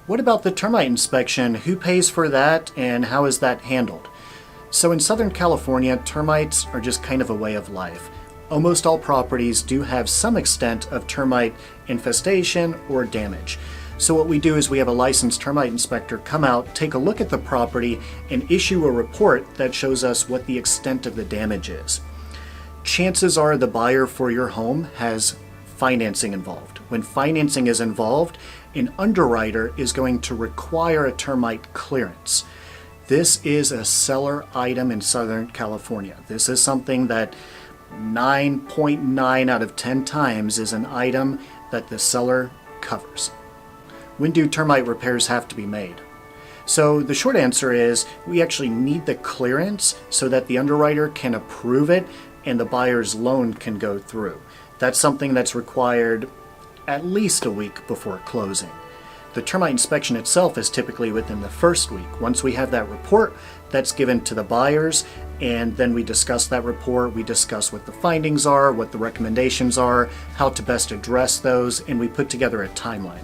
What about the termite inspection? Who pays for that and how is that handled? So in Southern California, termites are just kind of a way of life. Almost all properties do have some extent of termite infestation or damage. So what we do is we have a licensed termite inspector come out, take a look at the property, and issue a report that shows us what the extent of the damage is. Chances are the buyer for your home has financing involved. When financing is involved, an underwriter is going to require a termite clearance. This is a seller item in Southern California. This is something that 9.9 out of 10 times is an item that the seller covers. When do termite repairs have to be made? So the short answer is we actually need the clearance so that the underwriter can approve it and the buyer's loan can go through. That's something that's required at least a week before closing. The termite inspection itself is typically within the first week. Once we have that report, that's given to the buyers, and then we discuss that report. We discuss what the findings are, what the recommendations are, how to best address those, and we put together a timeline.